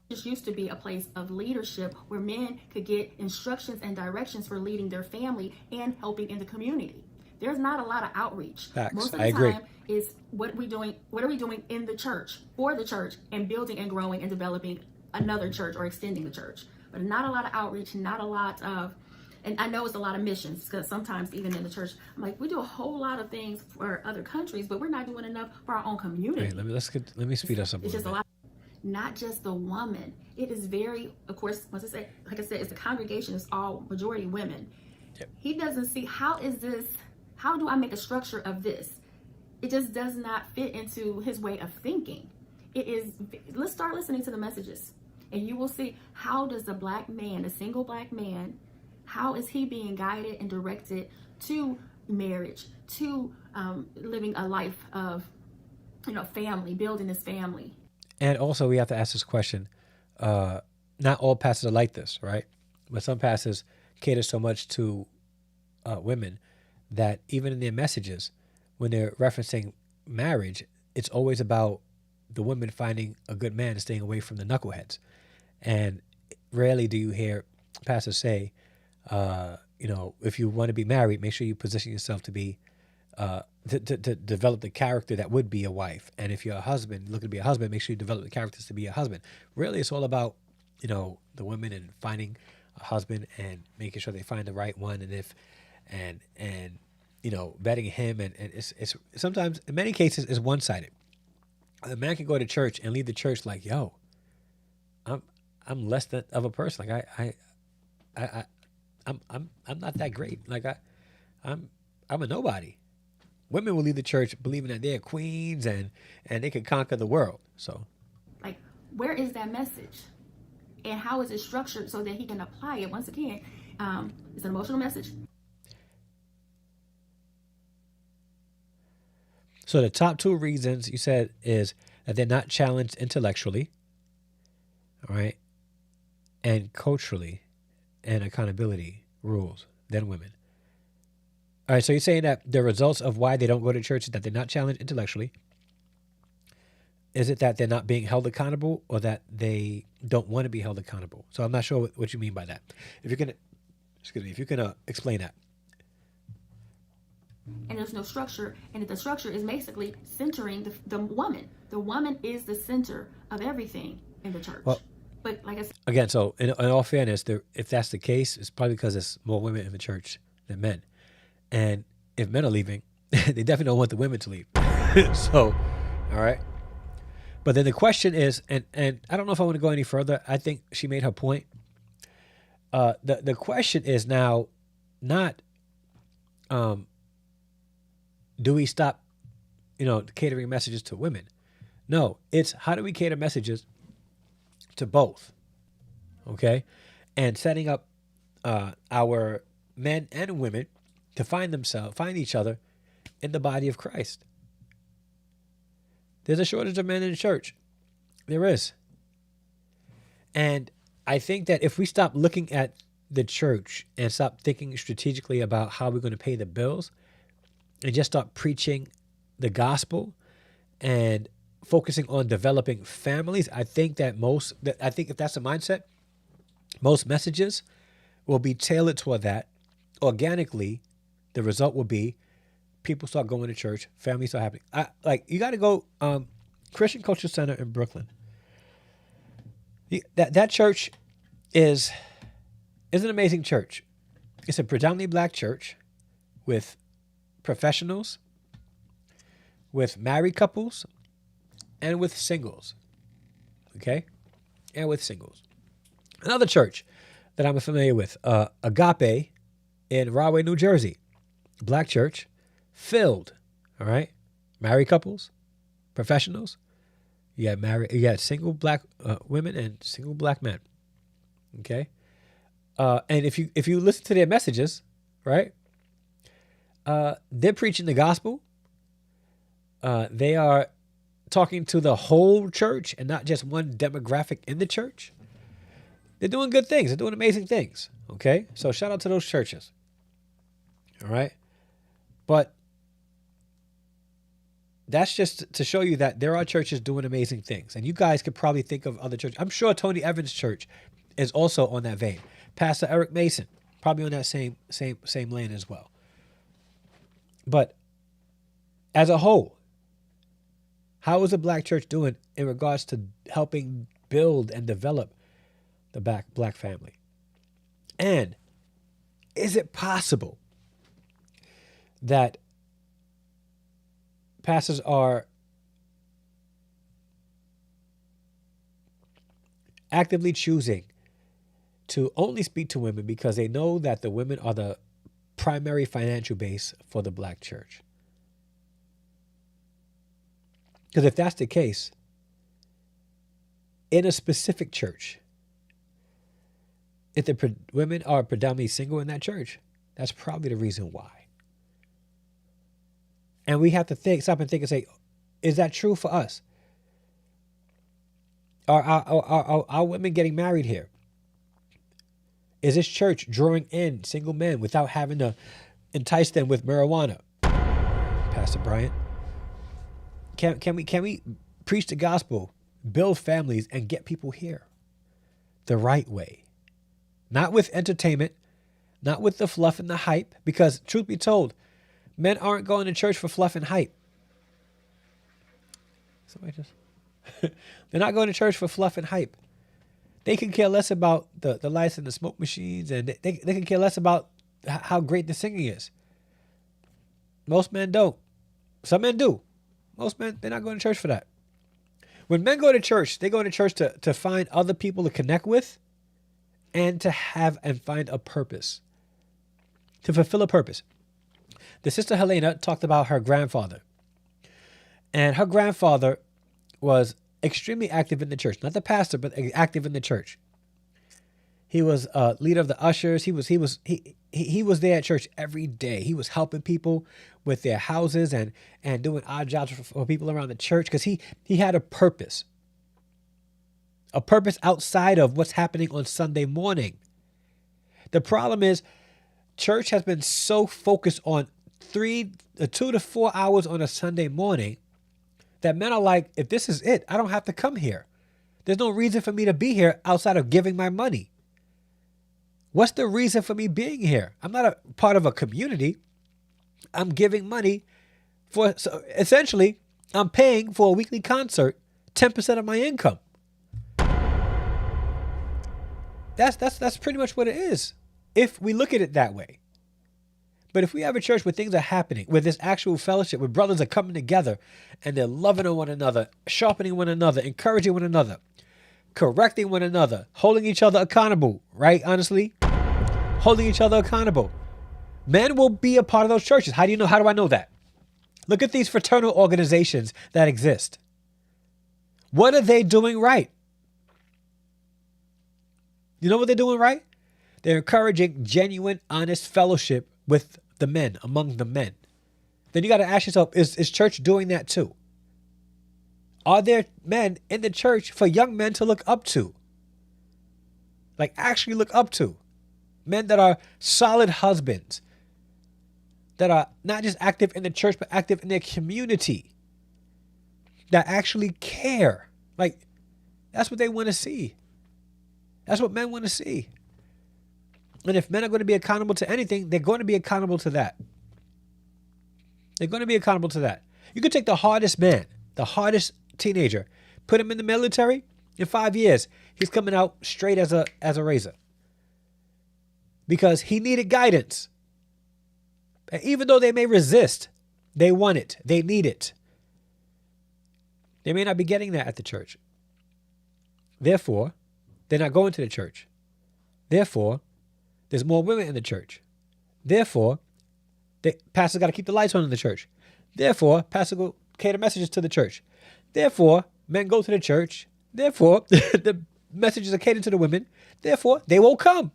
This used to be a place of leadership where men could get instructions and directions for leading their family and helping in the community. There's not a lot of outreach. Facts. Most of I the agree. time is what are we doing in the church, for the church, and building and growing and developing another church or extending the church. But not a lot of outreach, not a lot of, and I know it's a lot of missions, because sometimes even in the church, I'm like, we do a whole lot of things for other countries, but we're not doing enough for our own community. Wait, let me speed us up. It's just a lot. Not just the woman. It is very, of course, like I said, it's a congregation. It's all majority women. Yep. He doesn't see, how do I make a structure of this? It just does not fit into his way of thinking. Let's start listening to the messages, and you will see, how does the black man, a single black man, how is he being guided and directed to marriage, to living a life of, family, building his family. And also, we have to ask this question. Not all pastors are like this, right? But some pastors cater so much to women that even in their messages, when they're referencing marriage, it's always about the women finding a good man and staying away from the knuckleheads. And rarely do you hear pastors say, if you want to be married, make sure you position yourself to be to develop the character that would be a wife. And if you're a husband, looking to be a husband, make sure you develop the characters to be a husband. Really, it's all about, the women and finding a husband and making sure they find the right one. And betting him, and it's sometimes, in many cases, it's one-sided. A man can go to church and leave the church like, yo, I'm less than of a person. Like I'm not that great. Like I'm a nobody. Women will leave the church believing that they're queens and they can conquer the world. So, like, where is that message, and how is it structured so that he can apply it? Once again, it's an emotional message. So the top two reasons you said is that they're not challenged intellectually, all right, and culturally, and accountability rules than women. All right, so you're saying that the results of why they don't go to church is that they're not challenged intellectually. Is it that they're not being held accountable, or that they don't want to be held accountable? So I'm not sure what you mean by that. If you can, explain that. And there's no structure, and the structure is basically centering the woman. The woman is the center of everything in the church. Well, but like I said, again, so in all fairness, if that's the case, it's probably because there's more women in the church than men. And if men are leaving, they definitely don't want the women to leave. So, all right. But then the question is, and I don't know if I want to go any further. I think she made her point. The question is now not, do we stop, catering messages to women? No, it's how do we cater messages to both? Okay. And setting up our men and women to find each other in the body of Christ. There's a shortage of men in the church. There is. And I think that if we stop looking at the church and stop thinking strategically about how we're going to pay the bills, and just start preaching the gospel and focusing on developing families, I think if that's the mindset, most messages will be tailored toward that. Organically, the result will be people start going to church, families start happening. You got to go Christian Culture Center in Brooklyn. That church is an amazing church. It's a predominantly black church with professionals, with married couples, and with singles. Okay? And with singles. Another church that I'm familiar with, Agape in Rahway, New Jersey. Black church, filled. All right? Married couples, professionals. You got single black women and single black men. Okay? And if you listen to their messages, right? They're preaching the gospel. They are talking to the whole church and not just one demographic in the church. They're doing good things. They're doing amazing things. Okay? So shout out to those churches. All right? But that's just to show you that there are churches doing amazing things. And you guys could probably think of other churches. I'm sure Tony Evans' church is also on that vein. Pastor Eric Mason, probably on that same lane as well. But as a whole, how is the black church doing in regards to helping build and develop the black family? And is it possible that pastors are actively choosing to only speak to women because they know that the women are the primary financial base for the black church? Because if that's the case, in a specific church, if the women are predominantly single in that church, that's probably the reason why. And we have to stop and think and say, is that true for us? Are women getting married here? Is this church drawing in single men without having to entice them with marijuana? Pastor Bryant, can we preach the gospel, build families, and get people here the right way? Not with entertainment, not with the fluff and the hype, because truth be told, men aren't going to church for fluff and hype. They're not going to church for fluff and hype. They can care less about the lights and the smoke machines, and they can care less about how great the singing is. Most men don't. Some men do. Most men, they're not going to church for that. When men go to church, they go to church to find other people to connect with and to have and find a purpose, to fulfill a purpose. The sister Helena talked about her grandfather. And her grandfather was extremely active in the church. Not the pastor, but active in the church. He was a leader of the ushers. He was there at church every day. He was helping people with their houses and doing odd jobs for people around the church because he had a purpose. A purpose outside of what's happening on Sunday morning. The problem is church has been so focused on 2 to 4 hours on a Sunday morning that men are like, if this is it, I don't have to come here. There's no reason for me to be here outside of giving my money. What's the reason for me being here? I'm not a part of a community. I'm giving money so essentially, I'm paying for a weekly concert, 10% of my income. That's pretty much what it is, if we look at it that way. But if we have a church where things are happening, where there's actual fellowship, where brothers are coming together and they're loving on one another, sharpening one another, encouraging one another, correcting one another, holding each other accountable, right? Honestly, holding each other accountable. Men will be a part of those churches. How do I know that? Look at these fraternal organizations that exist. What are they doing right? You know what they're doing right? They're encouraging genuine, honest fellowship with the men, among the men. Then you got to ask yourself, is church doing that too? Are there men in the church for young men to look up to? Like actually look up to. Men that are solid husbands. That are not just active in the church, but active in their community. That actually care. Like, that's what they want to see. That's what men want to see. And if men are going to be accountable to anything, they're going to be accountable to that. They're going to be accountable to that. You could take the hardest man, the hardest teenager, put him in the military. In 5 years, he's coming out straight as a razor. Because he needed guidance. And even though they may resist, they want it. They need it. They may not be getting that at the church. Therefore, they're not going to the church. Therefore, there's more women in the church. Therefore, the pastor's got to keep the lights on in the church. Therefore, pastor go cater messages to the church. Therefore, men go to the church. Therefore, the messages are catered to the women. Therefore, they won't come.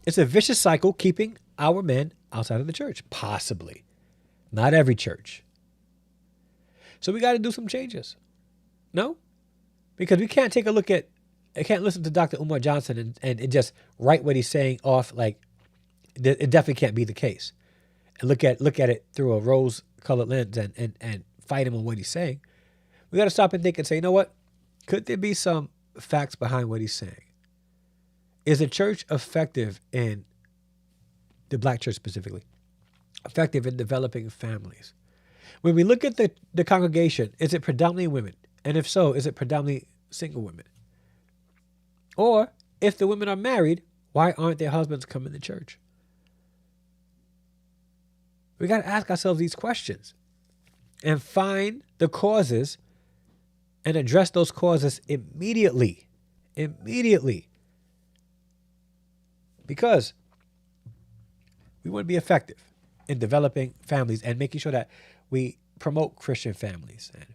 It's a vicious cycle keeping our men outside of the church. Possibly. Not every church. So we got to do some changes. No? Because we can't take a look at, I can't listen to Dr. Umar Johnson and just write what he's saying off like it definitely can't be the case. And look at it through a rose-colored lens and fight him on what he's saying. We got to stop and think and say, you know what? Could there be some facts behind what he's saying? Is the church effective in, the black church specifically, effective in developing families? When we look at the congregation, is it predominantly women? And if so, is it predominantly single women? Or if the women are married, why aren't their husbands coming to church? We got to ask ourselves these questions and find the causes and address those causes immediately. Immediately. Because we want to be effective in developing families and making sure that we promote Christian families and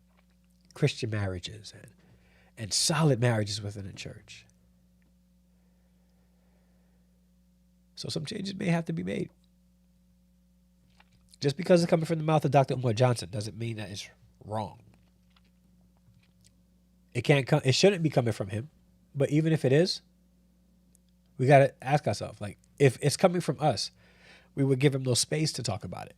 Christian marriages and solid marriages within the church. So some changes may have to be made. Just because it's coming from the mouth of Dr. Umar Johnson doesn't mean that it's wrong. It shouldn't be coming from him. But even if it is, we got to ask ourselves, like, if it's coming from us, we would give him no space to talk about it.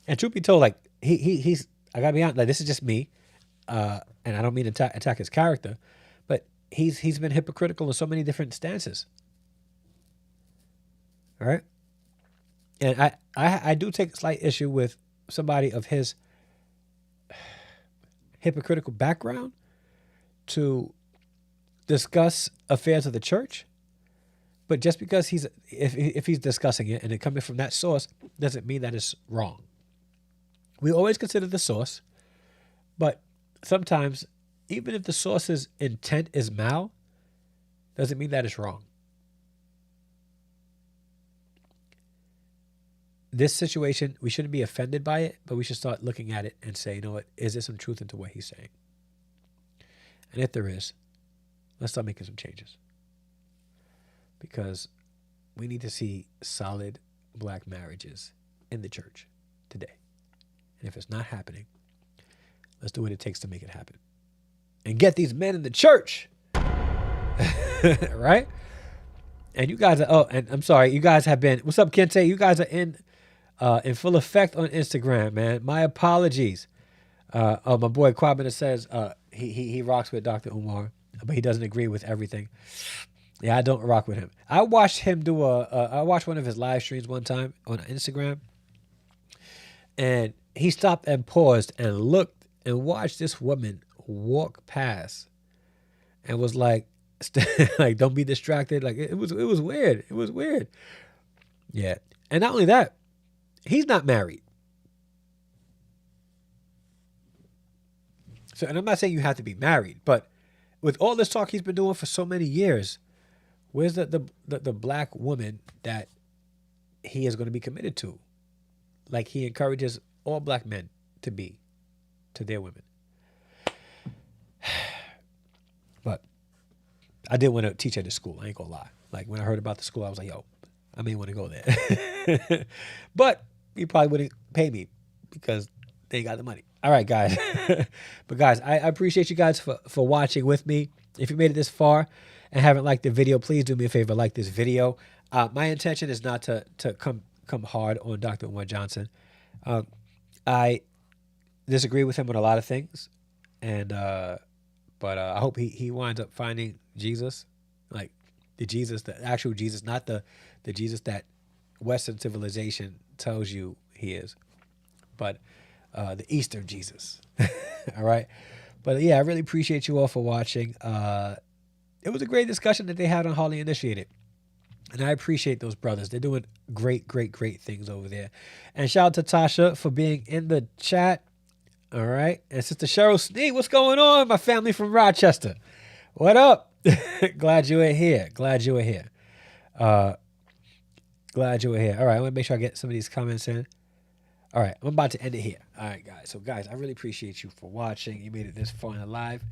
And truth be told, like, he's, I got to be honest, like, this is just me, and I don't mean to attack his character, but he's been hypocritical in so many different stances. All right? And I do take a slight issue with somebody of his hypocritical background to discuss affairs of the church, but just because if he's discussing it and it coming from that source doesn't mean that it's wrong. We always consider the source, but sometimes even if the source's intent is mal, doesn't mean that it's wrong. This situation, we shouldn't be offended by it, but we should start looking at it and say, you know what, is there some truth into what he's saying? And if there is, let's start making some changes. Because we need to see solid black marriages in the church today. And if it's not happening, let's do what it takes to make it happen. And get these men in the church. Right? And you guys are, and I'm sorry, you guys have been, what's up, Kente? You guys are in full effect on Instagram, man. My apologies. My boy Kwabena says he rocks with Dr. Umar, but he doesn't agree with everything. Yeah, I don't rock with him. I watched him do I watched one of his live streams one time on Instagram, and he stopped and paused and looked and watched this woman walk past, and was like, like, don't be distracted. Like it was weird. It was weird. Yeah, and not only that, he's not married. So, and I'm not saying you have to be married, but with all this talk he's been doing for so many years, where's the black woman that he is going to be committed to? Like he encourages all black men to be to their women. But I did want to teach at the school. I ain't gonna lie. Like when I heard about the school, I was like, yo, I may want to go there. But he probably wouldn't pay me because they ain't got the money. All right, guys. But guys, I appreciate you guys for watching with me. If you made it this far and haven't liked the video, please do me a favor, like this video. My intention is not to come hard on Dr. Umar Johnson. I disagree with him on a lot of things, and but I hope he winds up finding Jesus, like the Jesus, the actual Jesus, not the Jesus that Western civilization tells you he is, but the Eastern Jesus. All right. But yeah, I really appreciate you all for watching. It was a great discussion that they had on Harley Initiated. And I appreciate those brothers. They're doing great, great, great things over there. And shout out to Tasha for being in the chat. All right. And Sister Cheryl Sneak, what's going on? My family from Rochester. What up? Glad you were here. Glad you were here. Glad you were here. All right. I want to make sure I get some of these comments in. All right. I'm about to end it here. All right, guys. So, guys, I really appreciate you for watching. You made it this far in the live.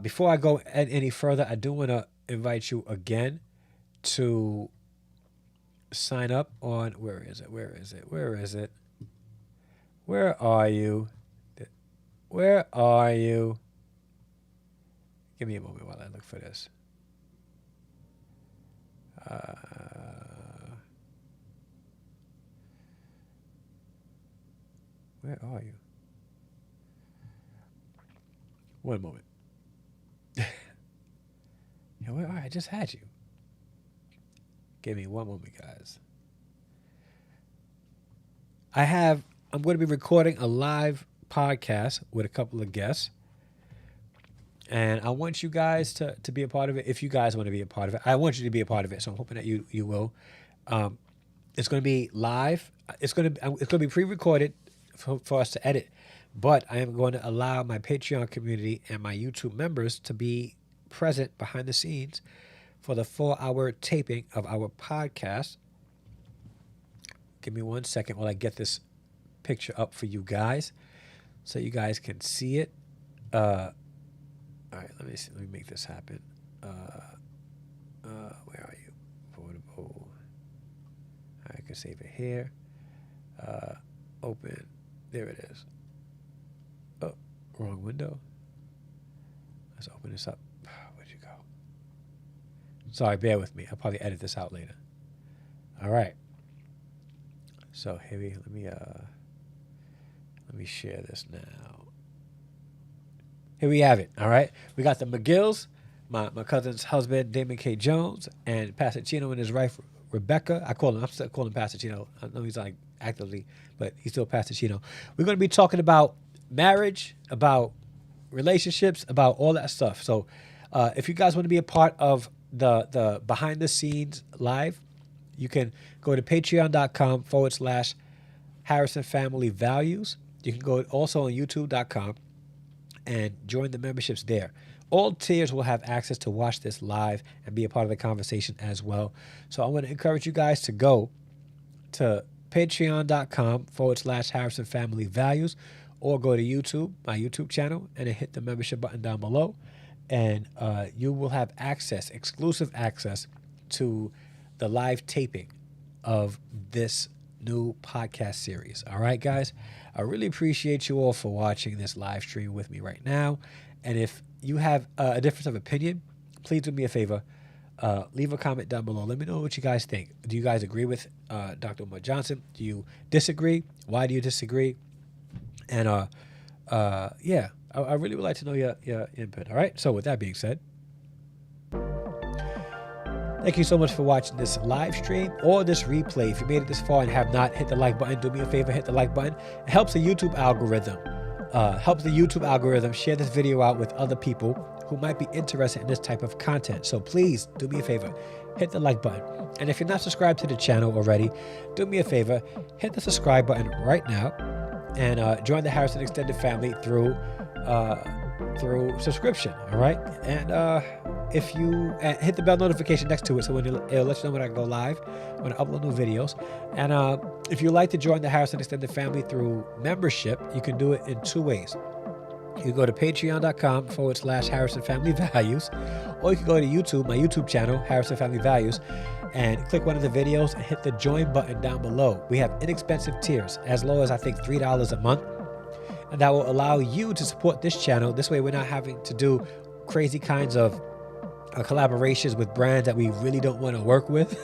Before I go any further, I do want to invite you again to sign up on, where is it? Where is it? Where is it? Where are you? Where are you? Give me a moment while I look for this. Where are you? One moment. Yeah, where are you? I just had you. Give me one moment, guys. I'm going to be recording a live podcast with a couple of guests. And I want you guys to be a part of it. If you guys want to be a part of it, I want you to be a part of it. So I'm hoping that you will. It's going to be live. It's going to be pre-recorded for us to edit. But I am going to allow my Patreon community and my YouTube members to be present behind the scenes for the 4-hour taping of our podcast. Give me 1 second while I get this picture up for you guys so you guys can see it. All right, let me see. Let me make this happen. Where are you? Portable. I can save it here. Open. There it is. Oh, wrong window. Let's open this up. Where'd you go? Sorry, bear with me. I'll probably edit this out later. All right. So here let me share this now. Here we have it. All right. We got the McGills, my cousin's husband, Damon K. Jones, and Pastor Chino and his wife, Rebecca. I'm still calling Pastor Chino. I know he's like actively, but he's still Pastor Chino. We're going to be talking about marriage, about relationships, about all that stuff. So If you guys want to be a part of the behind the scenes live, you can go to patreon.com/Harrison Family Values. You can go also on youtube.com and join the memberships there. All tiers will have access to watch this live and be a part of the conversation as well. So I want to encourage you guys to go to patreon.com/Harrison Family Values, or go to YouTube, my YouTube channel, and then hit the membership button down below. And you will have access, exclusive access to the live taping of this new podcast series. All right, guys, I really appreciate you all for watching this live stream with me right now. And if you have a difference of opinion, please do me a favor. Leave a comment down below. Let me know what you guys think. Do you guys agree with Dr. Umar Johnson? Do you disagree? Why do you disagree? And yeah, I really would like to know your input. All right. So with that being said, thank you so much for watching this live stream or this replay. If you made it this far and have not hit the like button, do me a favor, hit the like button. It helps the YouTube algorithm. Share this video out with other people who might be interested in this type of content. So please do me a favor, hit the like button. And if you're not subscribed to the channel already, do me a favor, hit the subscribe button right now and join the Harrison Extended Family through subscription. All right. And if you hit the bell notification next to it, so when it'll let you know when I go live, when I upload new videos. And if you'd like to join the Harrison Extended Family through membership, you can do it in two ways. You go to patreon.com/Harrison Family Values, or you can go to YouTube, my YouTube channel, Harrison Family Values, and click one of the videos and hit the join button down below. We have inexpensive tiers, as low as I think $3 a month. And that will allow you to support this channel. This way we're not having to do crazy kinds of collaborations with brands that we really don't want to work with.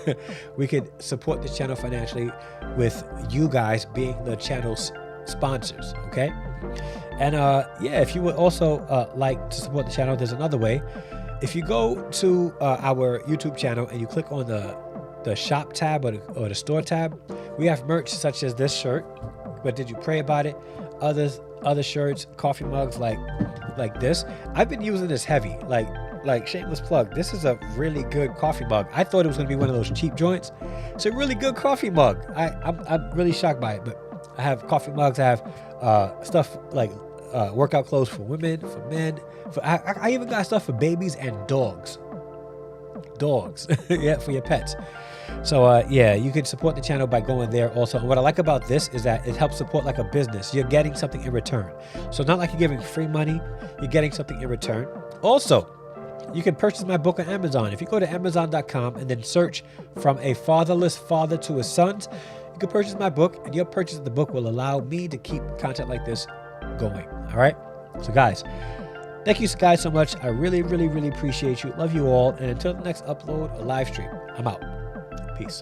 We could support this channel financially with you guys being the channel's sponsors, okay? And yeah, if you would also like to support the channel, there's another way. If you go to our YouTube channel and you click on the shop tab or the store tab, we have merch such as this shirt, But Did You Pray About It? Other shirts, coffee mugs like this. I've been using this heavy, like shameless plug. This is a really good coffee mug. I thought it was gonna be one of those cheap joints. It's a really good coffee mug. I'm really shocked by it. But I have coffee mugs. I have stuff like workout clothes for women, for men. I even got stuff for babies and dogs. Yeah, for your pets. So yeah, you can support the channel by going there also. And what I like about this is that it helps support like a business. You're getting something in return. So not like you're giving free money, you're getting something in return. Also, you can purchase my book on Amazon. If you go to Amazon.com and then search From a Fatherless Father to His Sons, you can purchase my book, and your purchase of the book will allow me to keep content like this going. All right? So guys, thank you guys so much. I really, really, really appreciate you. Love you all. And until the next upload or live stream, I'm out. Peace.